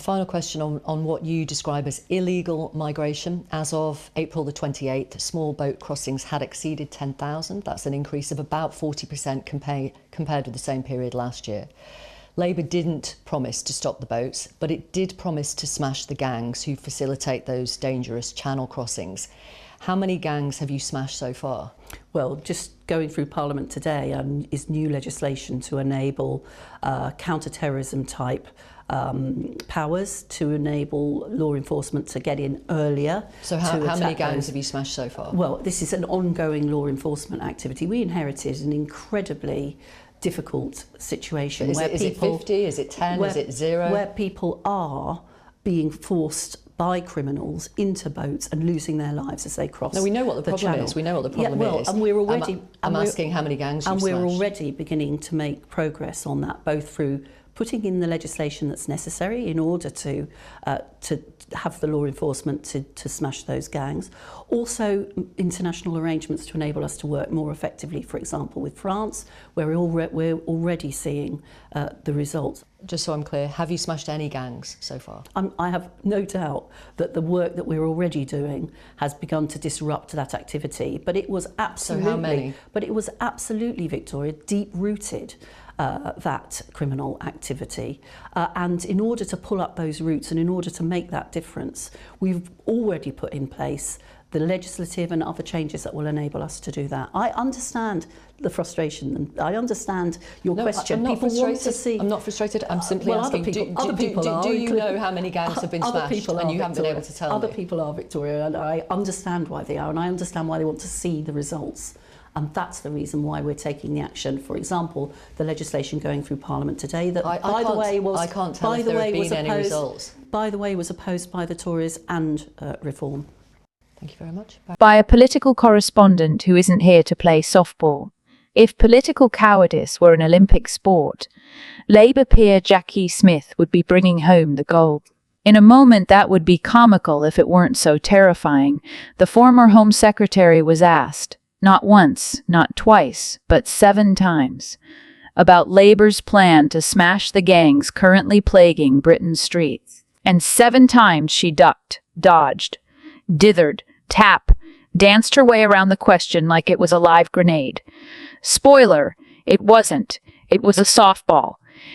final question on what you describe as illegal migration. As of April the 28th, small boat crossings had exceeded 10,000. That's an increase of about 40% compared with the same period last year. Labour didn't promise to stop the boats, but it did promise to smash the gangs who facilitate those dangerous channel crossings. How many gangs have you smashed so far? Well, just going through Parliament today is new legislation to enable counter-terrorism type powers to enable law enforcement to get in earlier. So how many gangs have you smashed so far? Well, this is an ongoing law enforcement activity. We inherited an incredibly difficult situation. Is it 50? Is it 10? Is it 0? Where people are being forced by criminals into boats and losing their lives as they cross. No, we know what the problem channel. is. We know what the problem is. And we're already. I'm asking how many gangs you've smashed. And we're already beginning to make progress on that, both through putting in the legislation that's necessary in order to have the law enforcement to smash those gangs. Also, international arrangements to enable us to work more effectively, for example, with France, where we're already seeing the results. Just so I'm clear, have you smashed any gangs so far? I have no doubt that the work that we're already doing has begun to disrupt that activity, but it was absolutely, so how many? But it was absolutely, Victoria, deep-rooted. That criminal activity. And in order to pull up those roots and in order to make that difference, we've already put in place the legislative and other changes that will enable us to do that. I understand the frustration and I understand your question. I'm not people frustrated. Want to see. I'm not frustrated. I'm simply asking, do you know how many gangs have been smashed and you haven't been able to tell me? Other people are, Victoria, and I understand why they are, and I understand why they want to see the results. And that's the reason why we're taking the action. For example, the legislation going through Parliament today that, by the way, was opposed by the Tories and Reform. Thank you very much. By a political correspondent who isn't here to play softball. If political cowardice were an Olympic sport, Labour peer Jacqui Smith would be bringing home the gold. In a moment that would be comical if it weren't so terrifying, the former Home Secretary was asked, not once, not twice, but 7 times, about Labour's plan to smash the gangs currently plaguing Britain's streets. And 7 times she ducked, dodged, dithered, danced her way around the question like it was a live grenade. Spoiler, it wasn't. It was a softball,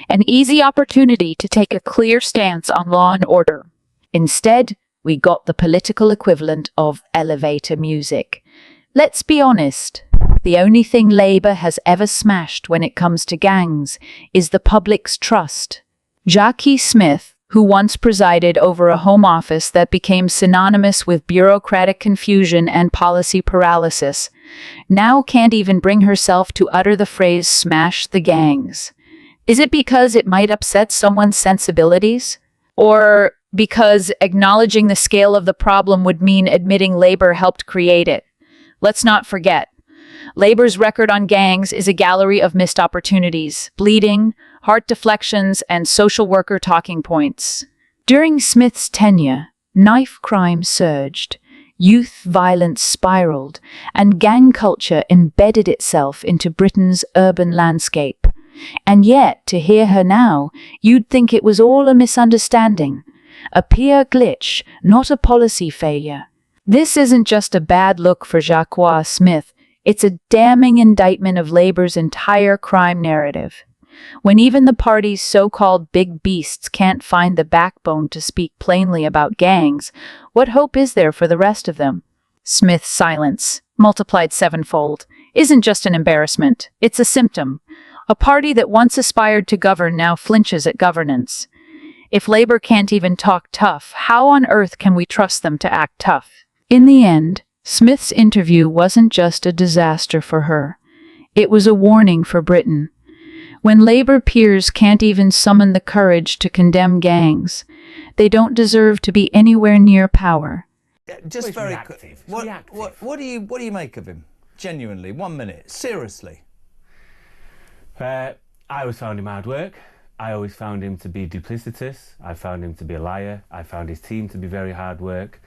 an easy opportunity to take a clear stance on law and order. Instead, we got the political equivalent of elevator music. Let's be honest, the only thing Labour has ever smashed when it comes to gangs is the public's trust. Jacqui Smith, who once presided over a Home Office that became synonymous with bureaucratic confusion and policy paralysis, now can't even bring herself to utter the phrase "smash the gangs." Is it because it might upset someone's sensibilities? Or because acknowledging the scale of the problem would mean admitting Labour helped create it? Let's not forget, Labour's record on gangs is a gallery of missed opportunities, bleeding, heart deflections, and social worker talking points. During Smith's tenure, knife crime surged, youth violence spiraled, and gang culture embedded itself into Britain's urban landscape. And yet, to hear her now, you'd think it was all a misunderstanding, a peer glitch, not a policy failure. This isn't just a bad look for Jacqui Smith, it's a damning indictment of Labour's entire crime narrative. When even the party's so-called big beasts can't find the backbone to speak plainly about gangs, what hope is there for the rest of them? Smith's silence, multiplied 7-fold, isn't just an embarrassment, it's a symptom. A party that once aspired to govern now flinches at governance. If Labour can't even talk tough, how on earth can we trust them to act tough? In the end, Smith's interview wasn't just a disaster for her. It was a warning for Britain. When Labour peers can't even summon the courage to condemn gangs, they don't deserve to be anywhere near power. Just very quick. What do you make of him? Genuinely, 1 minute. Seriously. I always found him hard work. I always found him to be duplicitous. I found him to be a liar. I found his team to be very hard work.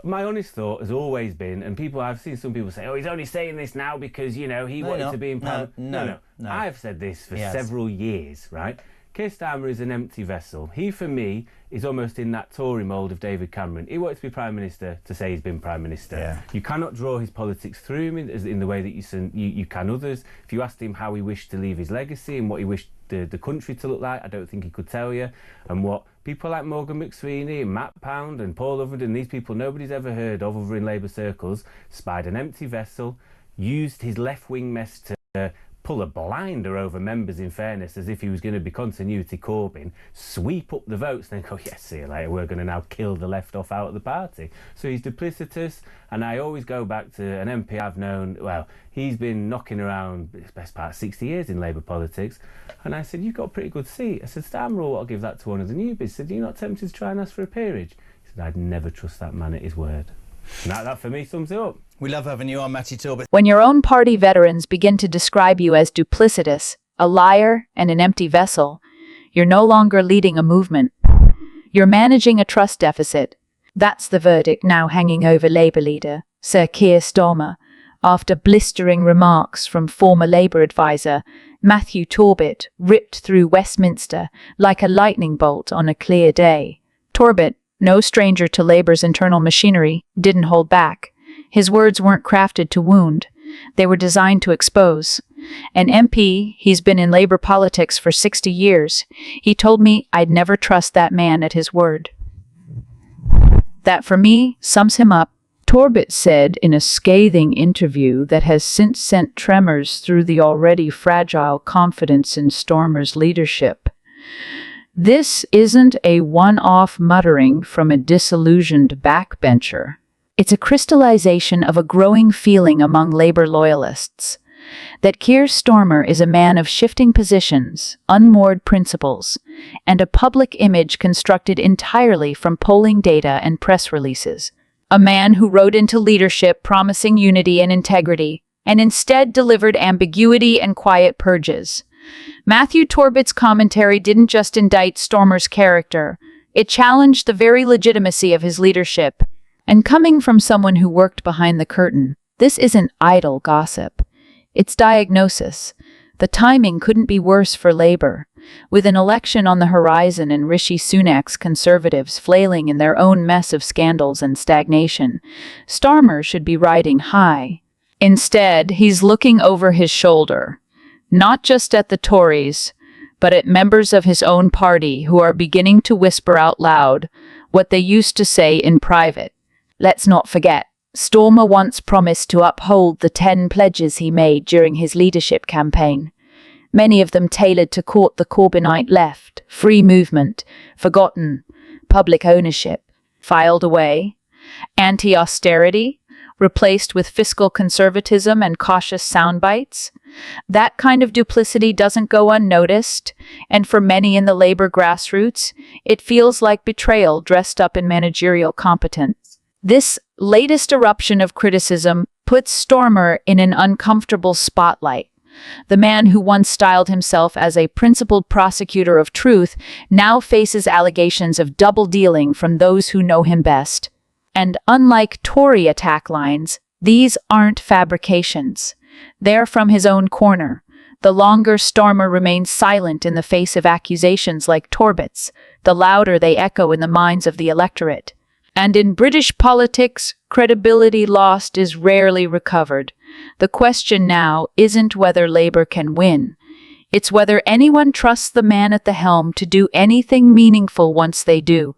My honest thought has always been, and I've seen some people say, oh, he's only saying this now because, you know, he wanted to be in power. No. I've said this for several years, right? Keir Starmer is an empty vessel. He, for me, is almost in that Tory mould of David Cameron. He wanted to be Prime Minister to say he's been Prime Minister. Yeah. You cannot draw his politics through him in the way that you can others. If you asked him how he wished to leave his legacy and what he wished the country to look like, I don't think he could tell you. And what people like Morgan McSweeney and Matt Pound and Paul Overton, these people nobody's ever heard of over in Labour circles, spied an empty vessel, used his left-wing mess to pull a blinder over members, in fairness, as if he was going to be continuity Corbyn, sweep up the votes, then go, yes, see you later, we're going to now kill the left off out of the party. So he's duplicitous, and I always go back to an MP I've known, well, he's been knocking around his best part 60 years in Labour politics, and I said, you've got a pretty good seat. I said, Starmer will give that to one of the newbies. I said, you're not tempted to try and ask for a peerage? He said, I'd never trust that man at his word. And that for me sums it up. We love having you on, Matty Talbot. When your own party veterans begin to describe you as duplicitous, a liar, and an empty vessel, you're no longer leading a movement. You're managing a trust deficit. That's the verdict now hanging over Labour leader Sir Keir Starmer, after blistering remarks from former Labour advisor Matthew Talbot ripped through Westminster like a lightning bolt on a clear day. Talbot, no stranger to Labour's internal machinery, didn't hold back. His words weren't crafted to wound. They were designed to expose. An MP, he's been in Labour politics for 60 years. He told me I'd never trust that man at his word. That, for me, sums him up. Talbot said in a scathing interview that has since sent tremors through the already fragile confidence in Starmer's leadership. This isn't a one-off muttering from a disillusioned backbencher. It's a crystallization of a growing feeling among Labour loyalists that Keir Starmer is a man of shifting positions, unmoored principles, and a public image constructed entirely from polling data and press releases. A man who rode into leadership promising unity and integrity, and instead delivered ambiguity and quiet purges. Matthew Talbot's commentary didn't just indict Starmer's character, it challenged the very legitimacy of his leadership. And coming from someone who worked behind the curtain, this isn't idle gossip. It's diagnosis. The timing couldn't be worse for Labour. With an election on the horizon and Rishi Sunak's Conservatives flailing in their own mess of scandals and stagnation, Starmer should be riding high. Instead, he's looking over his shoulder, not just at the Tories, but at members of his own party who are beginning to whisper out loud what they used to say in private. Let's not forget, Starmer once promised to uphold the 10 pledges he made during his leadership campaign. Many of them tailored to court the Corbynite left: free movement, forgotten; public ownership, filed away; anti-austerity, replaced with fiscal conservatism and cautious soundbites. That kind of duplicity doesn't go unnoticed, and for many in the Labour grassroots, it feels like betrayal dressed up in managerial competence. This latest eruption of criticism puts Starmer in an uncomfortable spotlight. The man who once styled himself as a principled prosecutor of truth now faces allegations of double-dealing from those who know him best. And unlike Tory attack lines, these aren't fabrications. They're from his own corner. The longer Starmer remains silent in the face of accusations like Talbot's, the louder they echo in the minds of the electorate. And in British politics, credibility lost is rarely recovered. The question now isn't whether Labour can win. It's whether anyone trusts the man at the helm to do anything meaningful once they do.